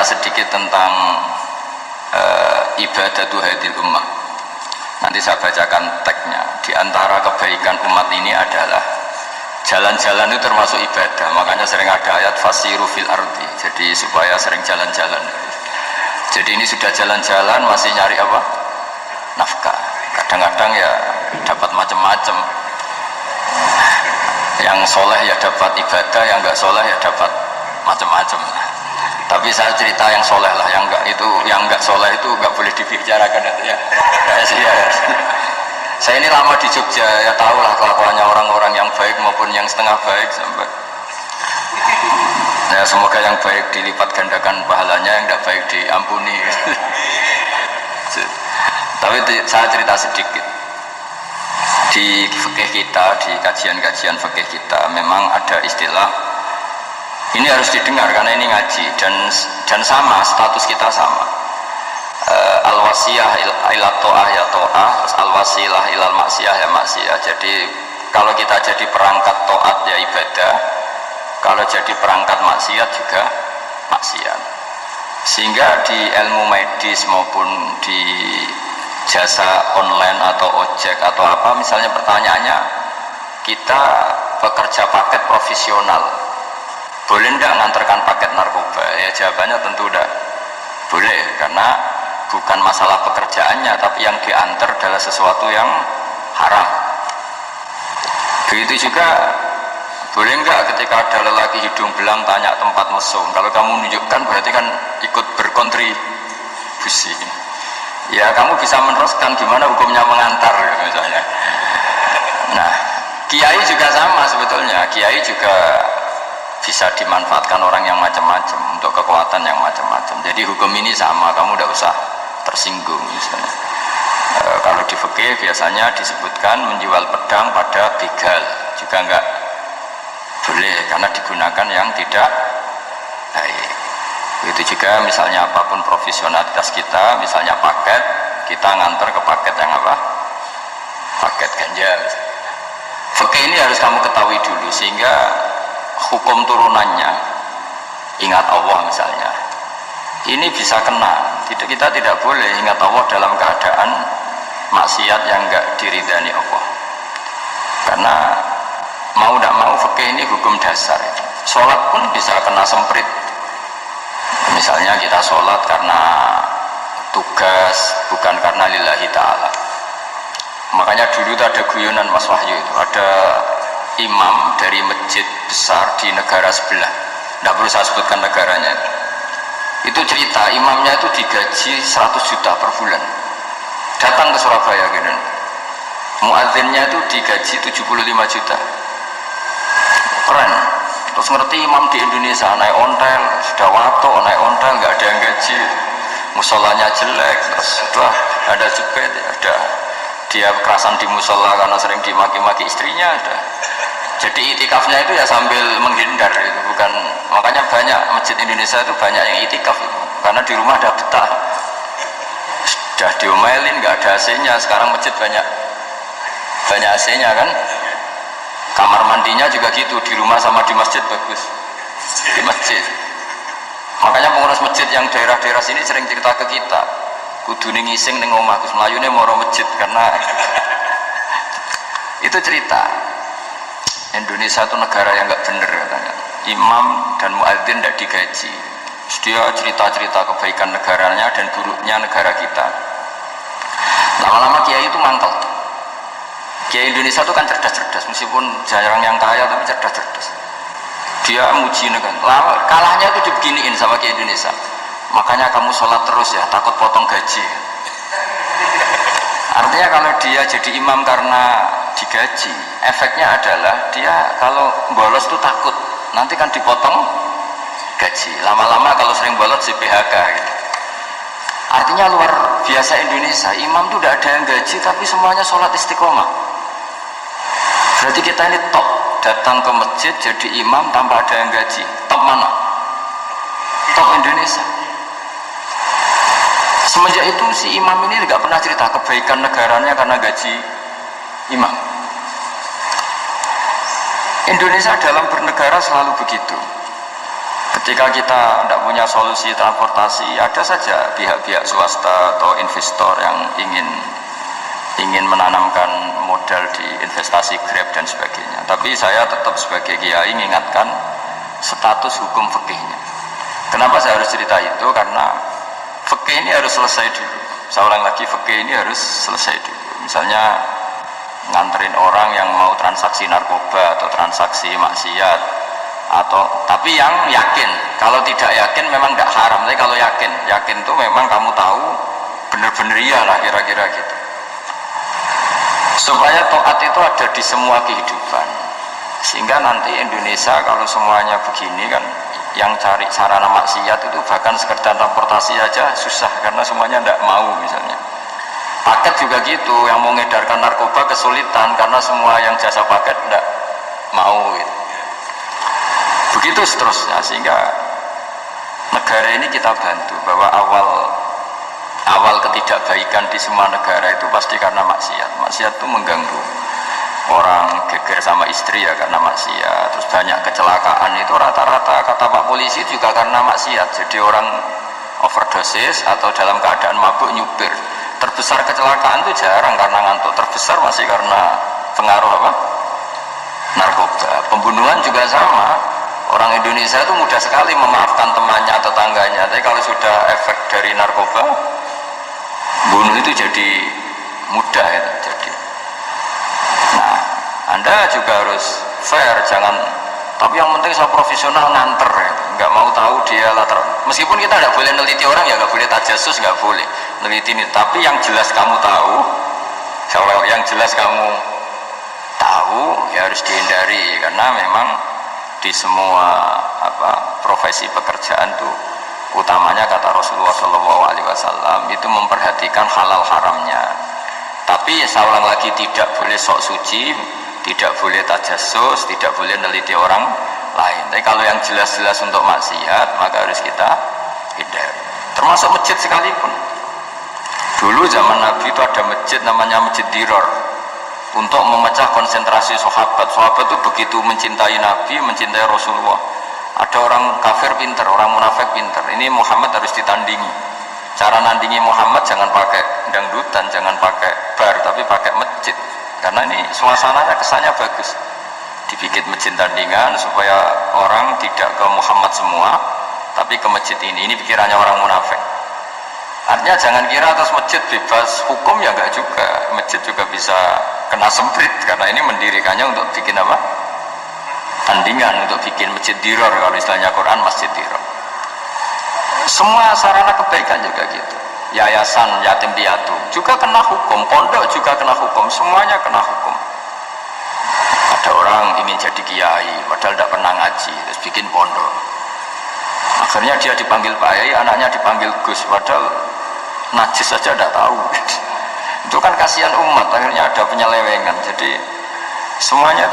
sedikit tentang ibadatu hadil ummah. Nanti saya bacakan teksnya. Di antara kebaikan umat ini adalah jalan-jalan itu termasuk ibadah. Makanya sering ada ayat fasiru fil ardi. Jadi supaya sering jalan-jalan. Jadi ini sudah jalan-jalan masih nyari apa? Nafkah. Kadang-kadang ya dapat macam-macam. Yang soleh ya dapat ibadah, yang enggak soleh ya dapat macam-macam. Tapi saya cerita yang soleh lah, yang enggak soleh itu enggak boleh dibicarakan ya. Rahasia. Saya ini lama di Jogja, ya tahu lah kelakuannya orang-orang yang baik maupun yang setengah baik sampai. Ya semoga yang baik dilipat gandakan pahalanya, yang enggak baik diampuni. Tapi saya cerita sedikit. Di fikih kita, di kajian-kajian fikih kita memang ada istilah ini harus didengar karena ini ngaji dan sama status kita sama. Al-wasiyah ila ta'ah ya ta'ah, al-wasilah ilal maksiyah ya maksiyah. Jadi kalau kita jadi perangkat taat ya ibadah, kalau jadi perangkat maksiat juga maksiat. Sehingga di ilmu medis maupun di jasa online atau ojek atau apa, misalnya pertanyaannya kita bekerja paket profesional, boleh enggak ngantarkan paket narkoba? Ya jawabannya tentu enggak boleh, karena bukan masalah pekerjaannya, tapi yang diantar adalah sesuatu yang haram. Begitu juga boleh enggak ketika ada lelaki hidung belang tanya tempat mesum, kalau kamu menunjukkan berarti kan ikut berkontribusi. Ya kamu bisa meneruskan gimana hukumnya mengantar misalnya. Nah kiai juga sama sebetulnya, kiai juga bisa dimanfaatkan orang yang macam-macam untuk kekuatan yang macam-macam. Jadi hukum ini sama, kamu tidak usah tersinggung misalnya. Kalau di fikih biasanya disebutkan menjual pedang pada begal juga enggak boleh karena digunakan yang tidak baik. Begitu juga misalnya apapun profesionalitas kita, misalnya paket, kita ngantar ke paket yang apa? Paket ganja misalnya. Fikih ini harus kamu ketahui dulu sehingga hukum turunannya, ingat Allah misalnya, ini bisa kena. Kita tidak boleh ingat Allah dalam keadaan maksiat yang enggak diridani Allah, karena mau tidak mau fikih ini hukum dasar. Sholat pun bisa kena semprit. Misalnya kita sholat karena tugas, bukan karena lillahi ta'ala. Makanya dulu itu ada guyonan Mas Wahyu, itu ada imam dari masjid besar di negara sebelah, tidak perlu saya sebutkan negaranya. Itu cerita imamnya itu digaji 100 juta per bulan, datang ke Surabaya gitu. Muadzinnya itu digaji 75 juta, keren. Terus ngerti imam di Indonesia naik ontel, sudah wato naik ontel, nggak ada yang gaji, musolanya jelek, terus sudah ada jepit, ada dia kerasan di musola karena sering dimaki-maki istrinya, ada. Jadi itikafnya itu ya sambil menghindar, itu bukan. Makanya banyak masjid Indonesia itu banyak yang itikaf itu, karena di rumah ada betah, sudah diomelin, nggak ada AC-nya. Sekarang masjid banyak AC-nya kan. Kamar mandinya juga gitu, di rumah sama di masjid bagus. Di masjid. Makanya pengurus masjid yang daerah-daerah sini sering cerita ke kita, kudu ngising ning omah Gus Mlayune moro masjid, karena itu cerita. Indonesia itu negara yang enggak bener katanya. Imam dan muadzin tidak digaji. Dia cerita-cerita kebaikan negaranya dan buruknya negara kita. Lama-lama kiai itu mangkel. Kiai Indonesia itu kan cerdas-cerdas, meskipun jarang yang kaya tapi cerdas-cerdas. Dia muji negara. Kalahnya itu dibeginiin sama Kiai Indonesia. Makanya kamu sholat terus ya, takut potong gaji. Artinya kalau dia jadi imam karena digaji, efeknya adalah dia kalau bolos itu takut nanti kan dipotong gaji. Lama-lama kalau sering bolos di PHK gitu. Artinya luar biasa Indonesia, imam itu tidak ada yang gaji tapi semuanya sholat istiqomah. Berarti kita ini top, datang ke masjid jadi imam tanpa ada yang gaji. Top mana? Top Indonesia. Semenjak itu si imam ini tidak pernah cerita kebaikan negaranya karena gaji imam. Indonesia dalam bernegara selalu begitu. Ketika kita tidak punya solusi transportasi, ada saja pihak-pihak swasta atau investor yang ingin menanamkan modal di investasi Grab dan sebagainya. Tapi saya tetap sebagai kiai mengingatkan status hukum fikihnya. Kenapa saya harus cerita itu? Karena fikih ini harus selesai dulu. Saya ulang lagi, fikih ini harus selesai dulu. Misalnya nganterin orang yang mau transaksi narkoba atau transaksi maksiat, tapi yang yakin. Kalau tidak yakin memang tidak haram, tapi kalau yakin itu memang kamu tahu benar-benar iyalah kira-kira gitu. Supaya taat itu ada di semua kehidupan, sehingga nanti Indonesia kalau semuanya begini kan, yang cari sarana maksiat itu bahkan sekedar transportasi aja susah karena semuanya tidak mau. Misalnya paket juga gitu, yang mau mengedarkan narkoba kesulitan karena semua yang jasa paket tidak mau gitu. Begitu seterusnya, sehingga negara ini kita bantu bahwa awal ketidakbaikan di semua negara itu pasti karena maksiat itu mengganggu orang, geger sama istri ya karena maksiat, terus banyak kecelakaan itu rata-rata kata Pak Polisi juga karena maksiat. Jadi orang overdosis atau dalam keadaan mabuk nyupir. Terbesar kecelakaan itu jarang karena ngantuk, terbesar masih karena pengaruh apa? Narkoba. Pembunuhan juga sama. Orang Indonesia itu mudah sekali memaafkan temannya atau tetangganya, tapi kalau sudah efek dari narkoba, bunuh itu jadi mudah ya. Jadi, nah, Anda juga harus fair, jangan. Tapi yang penting saya profesional nganter, ya. Nggak mau tahu dia latar. Meskipun kita nggak boleh neliti orang, ya nggak boleh tajasus, nggak boleh neliti ini. Tapi yang jelas kamu tahu, kalau yang jelas kamu tahu, ya harus dihindari karena memang di semua profesi pekerjaan tuh utamanya kata Rasulullah SAW itu memperhatikan halal haramnya. Tapi saya ulang lagi, tidak boleh sok suci, tidak boleh tajasus, tidak boleh neliti orang lain. Tapi kalau yang jelas-jelas untuk maksiat maka harus kita hindari. Termasuk masjid sekalipun. Dulu zaman Nabi itu ada masjid namanya Masjid Diror, untuk memecah konsentrasi sahabat. Sahabat itu begitu mencintai Nabi, mencintai Rasulullah. Ada orang kafir pinter, orang munafik pinter. Ini Muhammad harus ditandingi. Cara nandingi Muhammad jangan pakai dangdutan, jangan pakai bar, tapi pakai masjid. Karena ini suasananya kesannya bagus. Dibikin masjid tandingan supaya orang tidak ke Muhammad semua, tapi ke masjid ini. Ini pikirannya orang munafik. Artinya jangan kira atas masjid bebas hukum, ya enggak juga. Masjid juga bisa kena semprit karena ini mendirikannya untuk bikin apa? Tandingan, untuk bikin masjid diror, kalau istilahnya Quran masjid diror. Semua sarana kebaikan juga gitu. Yayasan yatim piatu juga kena hukum, pondok juga kena hukum, semuanya kena hukum. Ada orang ingin jadi kiai padahal tidak pernah ngaji, terus bikin pondok. Akhirnya dia dipanggil Pak Yai, anaknya dipanggil Gus, padahal najis saja tidak tahu. Itu kan kasihan umat, akhirnya ada penyelewengan. Jadi semuanya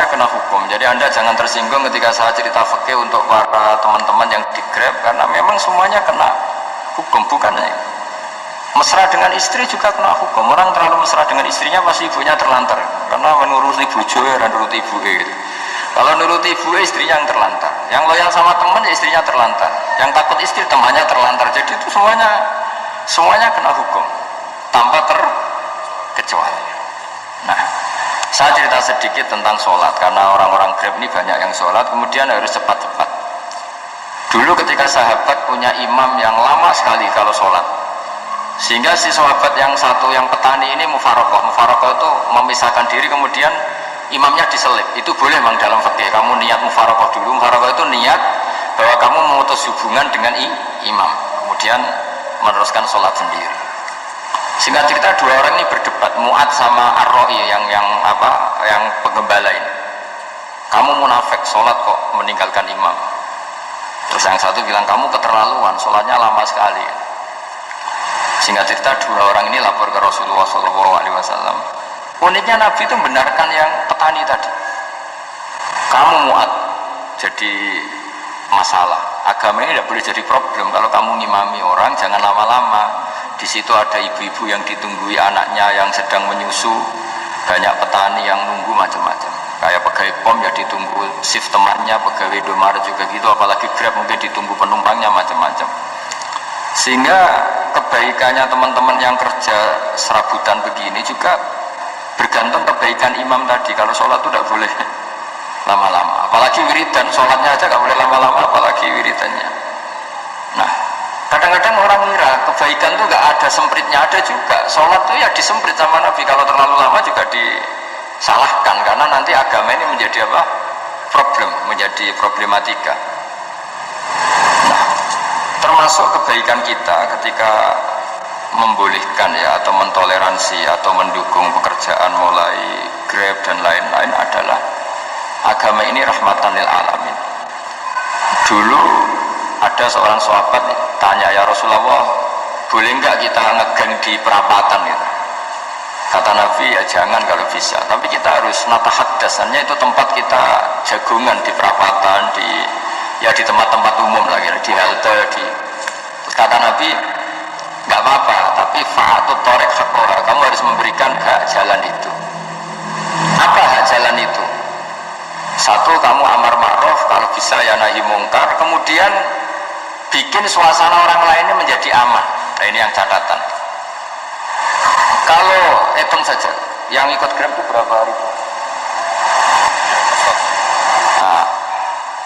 kena hukum. Jadi Anda jangan tersinggung ketika saya cerita fikih untuk para teman-teman yang di Grab, karena memang semuanya kena hukum. Bukan mesra dengan istri juga kena hukum. Orang terlalu mesra dengan istrinya pasti ibunya terlantar, karena menuruti bojo ya nuruti ibu gitu. Kalau nuruti ibu istrinya yang terlantar, yang loyal sama teman ya istrinya terlantar, yang takut istri temannya terlantar. Jadi itu semuanya kena hukum tanpa terkecuali. Nah, saya cerita sedikit tentang sholat, karena orang-orang Grab ini banyak yang sholat, kemudian harus cepat-cepat. Dulu ketika sahabat punya imam yang lama sekali kalau sholat, sehingga si sahabat yang satu, yang petani ini mufarokoh itu memisahkan diri, kemudian imamnya diselip. Itu boleh memang dalam fikih, kamu niat mufarokoh dulu. Mufarokoh itu niat bahwa kamu memutus hubungan dengan imam, kemudian meneruskan sholat sendiri. Singkat cerita, dua orang ini berdebat, Mu'ad sama Ar-Ra'i yang penggembala ini. Kamu munafik, sholat kok meninggalkan imam. Terus yang satu bilang, kamu keterlaluan, sholatnya lama sekali. Singkat cerita, dua orang ini lapor ke Rasulullah SAW. Uniknya Nabi itu membenarkan yang petani tadi. Kamu Mu'ad jadi masalah. Agama ini tidak boleh jadi problem. Kalau kamu ngimami orang, jangan lama-lama. Di situ ada ibu-ibu yang ditunggui anaknya yang sedang menyusu, banyak petani yang nunggu macam-macam. kayak pegawai POM ya ditunggu shift temannya, pegawai Indomaret juga gitu, apalagi Grab mungkin ditunggu penumpangnya macam-macam. Sehingga kebaikannya teman-teman yang kerja serabutan begini juga bergantung kebaikan imam tadi. Kalau sholat itu tidak boleh lama-lama, apalagi wiridan, sholatnya aja nggak boleh lama-lama, apalagi wiridannya. Nah, kadang-kadang orang ngira kebaikan itu nggak ada sempritnya, ada juga. Sholat itu ya disemprit sama Nabi, kalau terlalu lama juga disalahkan, karena nanti agama ini menjadi apa? Problem, menjadi problematika. Nah, termasuk kebaikan kita ketika membolehkan ya, atau mentoleransi atau mendukung pekerjaan mulai Grab dan lain-lain adalah agama ini rahmatan lil alamin. Dulu ada seorang sahabat tanya, ya Rasulullah, boleh nggak kita ngegang di perapatan gitu? Kata Nabi, ya jangan kalau bisa, tapi kita harus natahaddasannya itu tempat kita jagungan di perapatan, di tempat-tempat umum lah, di halte, Terus kata Nabi, nggak apa-apa, tapi fa'atut thoriq haqqaha, kamu harus memberikan hak jalan itu. Apa hak jalan itu? Satu, kamu amar ma'ruf, kalau bisa ya nahi mungkar, kemudian bikin suasana orang lainnya menjadi aman. Nah, ini yang catatan. Kalau hitung saja, yang ikut Grab itu berapa hari? Nah,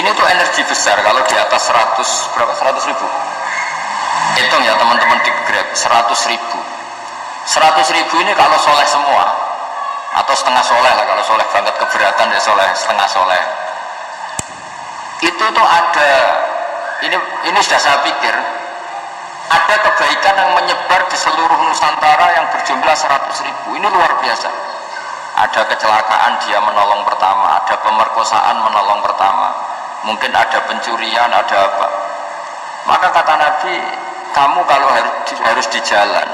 ini tuh energi besar kalau di atas 100 ribu. Hitung ya teman-teman di Grab, 100 ribu. 100 ribu ini kalau soleh semua, atau setengah soleh lah, kalau soleh banget keberatan ya soleh, setengah soleh. Itu tuh ada, ini sudah saya pikir, ada kebaikan yang menyebar di seluruh Nusantara yang berjumlah 100 ribu. Ini luar biasa. Ada kecelakaan dia menolong pertama, ada pemerkosaan menolong pertama, mungkin ada pencurian, ada apa. Maka kata Nabi, kamu kalau harus di jalan,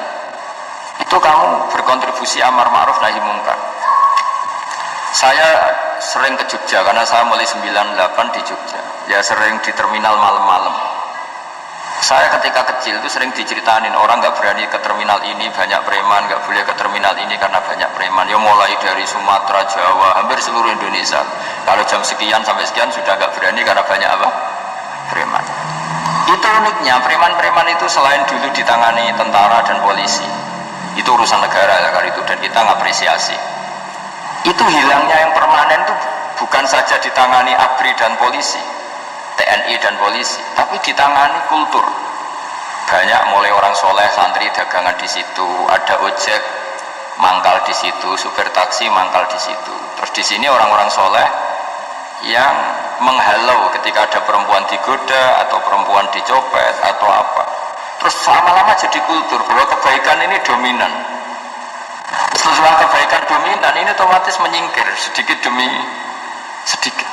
itu kamu berkontribusi amar ma'ruf nahi mungkar. Saya sering ke Jogja karena saya mulai 98 di Jogja, ya sering di terminal malam-malam. Saya ketika kecil itu sering diceritain, orang nggak berani ke terminal ini banyak preman, nggak boleh ke terminal ini karena banyak preman. Ya mulai dari Sumatera, Jawa, hampir seluruh Indonesia. Kalau jam sekian sampai sekian sudah nggak berani karena banyak apa? Preman. Itu uniknya, preman-preman itu selain dulu ditangani tentara dan polisi, itu urusan negara ya kali itu, dan kita ngapresiasi. Itu hilangnya yang permanen itu bukan saja ditangani ABRI dan polisi, TNI dan polisi, tapi ditangani kultur. Banyak mulai orang soleh, santri dagangan di situ, ada ojek mangkal di situ, supir taksi mangkal di situ. Terus di sini orang-orang soleh yang menghalau ketika ada perempuan digoda atau perempuan dicopet atau apa. Terus lama-lama jadi kultur bahwa kebaikan ini dominan. Setelah kebaikan dominan ini otomatis menyingkir sedikit demi sedikit.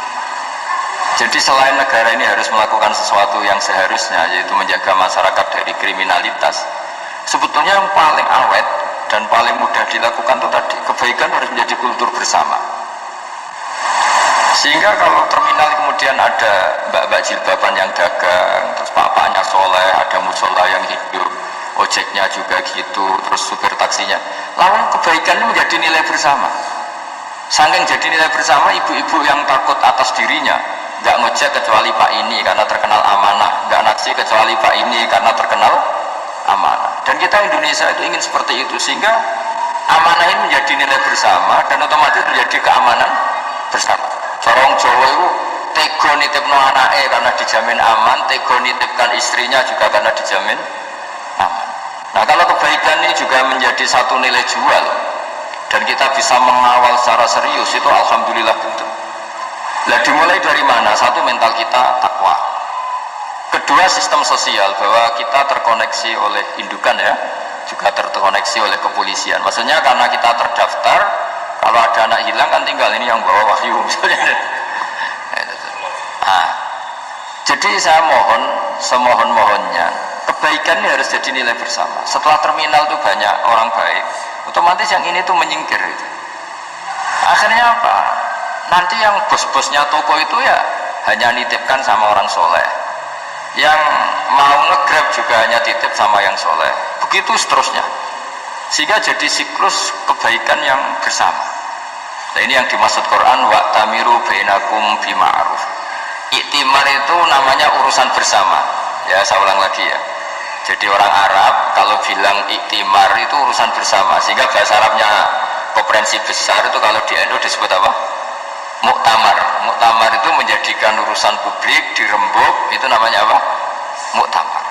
Jadi selain negara ini harus melakukan sesuatu yang seharusnya, yaitu menjaga masyarakat dari kriminalitas, sebetulnya yang paling awet dan paling mudah dilakukan itu tadi, kebaikan harus menjadi kultur bersama. Sehingga kalau terminal kemudian ada mbak-mbak jilbaban yang dagang, terus bapaknya soleh, ada musola yang hidup, ojeknya juga gitu, terus supir taksinya, lalu kebaikan ini menjadi nilai bersama. Saking jadi nilai bersama, ibu-ibu yang takut atas dirinya, nggak ngojek kecuali Pak ini karena terkenal amanah, nggak naksi kecuali Pak ini karena terkenal amanah. Dan kita Indonesia itu ingin seperti itu, sehingga amanah ini menjadi nilai bersama dan otomatis menjadi keamanan bersama. Corong Jawa itu tego nitipno anake karena dijamin aman, tego nitipkan istrinya juga karena dijamin aman. Nah, kalau kebaikan ini juga menjadi satu nilai jual dan kita bisa mengawal secara serius, itu alhamdulillah betul. Nah, dimulai dari mana? Satu, mental kita takwa. Kedua, sistem sosial, bahwa kita terkoneksi oleh indukan ya, juga terkoneksi oleh kepolisian. Maksudnya karena kita terdaftar, kalau ada anak hilang kan tinggal ini yang bawa wahyu misalnya. Nah, jadi saya mohon, semohon-mohonnya, kebaikan ini harus jadi nilai bersama. Setelah terminal itu banyak orang baik, otomatis yang ini tuh menyingkir gitu. Akhirnya apa? Nanti yang bos-bosnya toko itu ya hanya nitipkan sama orang soleh, yang mau nge-grab juga hanya titip sama yang soleh, begitu seterusnya, sehingga jadi siklus kebaikan yang bersama. Nah, ini yang dimaksud Quran wa'tamiru bainakum bima'ruf. Iktimar itu namanya urusan bersama. Ya, saya ulang lagi ya. Jadi orang Arab kalau bilang iktimar itu urusan bersama, sehingga bahasa Arabnya konferensi besar itu kalau di NU disebut apa? Muktamar. Muktamar itu menjadikan urusan publik dirembuk, itu namanya apa? Muktamar.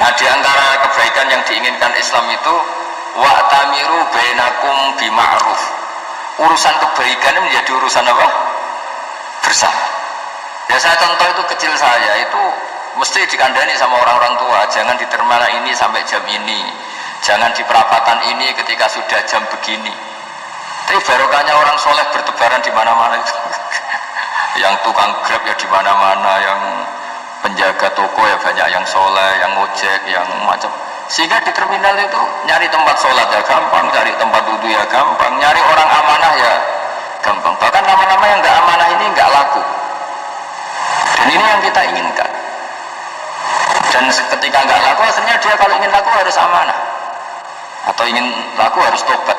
Nah, di antara kebaikan yang diinginkan Islam itu wa'tamiru bainakum bima'ruf. Urusan kebaikan ini menjadi urusan apa? Bersama. Ya, saya contoh itu kecil saya itu mesti dikandani sama orang-orang tua, jangan di terminal ini sampai jam ini, jangan di perapatan ini ketika sudah jam begini. Tapi barokahnya orang soleh bertebaran di mana-mana itu. Yang tukang grab ya di mana-mana, yang penjaga toko ya banyak yang soleh, yang ngojek, yang macam. Sehingga di terminal itu nyari tempat sholat ya gampang, cari tempat duduk ya gampang, nyari orang amanah ya gampang. Bahkan nama-nama yang nggak amanah ini nggak laku. Dan ini yang kita inginkan. Dan ketika nggak laku, akhirnya dia kalau ingin laku harus amanah, atau ingin laku harus tobat.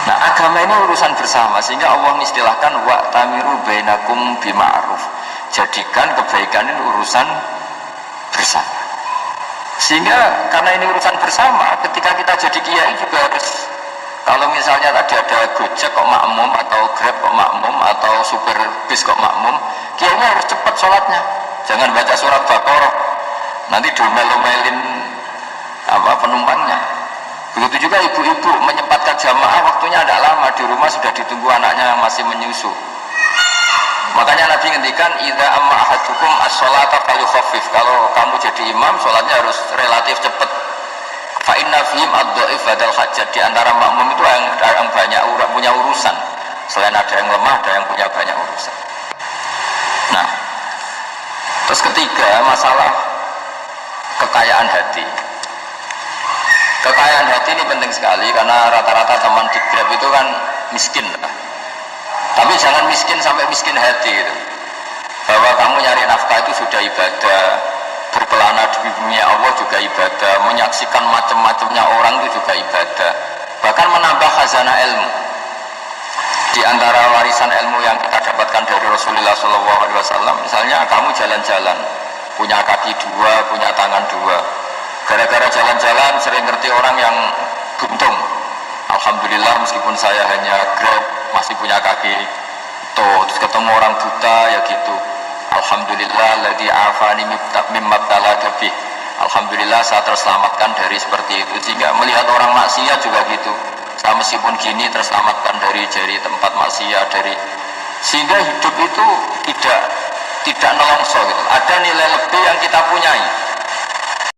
Nah, agama ini urusan bersama, sehingga Allah mengistilahkan wa'tamiru bainakum bima'ruf. Jadikan kebaikan ini urusan bersama. Sehingga karena ini urusan bersama, ketika kita jadi kiai juga harus, kalau misalnya tadi ada Gojek kok makmum, atau Grab kok makmum, atau super bis kok makmum, kiainya harus cepat sholatnya. Jangan baca surat Baqarah, nanti domel-domelin penumpangnya. Begitu juga ibu-ibu menyempatkan jamaah, waktunya tidak lama, di rumah sudah ditunggu anaknya masih menyusu. Makanya Nabi ngendikan idza amma ahadukum as-sholata falyukhaffif. Kalau kamu jadi imam, sholatnya harus relatif cepat. Fa inna fihim ad-dhaif badal hajat. Di antara makmum itu yang banyak punya urusan. Selain ada yang lemah, ada yang punya banyak urusan. Nah, terus ketiga, masalah kekayaan hati. Kekayaan hati ini penting sekali karena rata-rata teman di Grab itu kan miskin lah. Tapi jangan miskin sampai miskin hati gitu. Bahwa kamu nyari nafkah itu sudah ibadah, berkelana di bumi Allah juga ibadah, menyaksikan macam-macamnya orang itu juga ibadah. Bahkan menambah khazanah ilmu. Di antara warisan ilmu yang kita dapatkan dari Rasulullah SAW, misalnya kamu jalan-jalan, punya kaki dua, punya tangan dua. Gara-gara jalan-jalan sering ngerti orang yang buntung. Alhamdulillah meskipun saya hanya Grab, masih punya kaki terus ketemu orang buta ya gitu. Alhamdulillah ladzi afani mimma btalaka bih. Alhamdulillah saya terselamatkan dari seperti itu. Sehingga melihat orang maksiat juga gitu. Saya meskipun gini terselamatkan dari tempat maksiat, sehingga hidup itu tidak nelongso gitu. Ada nilai lebih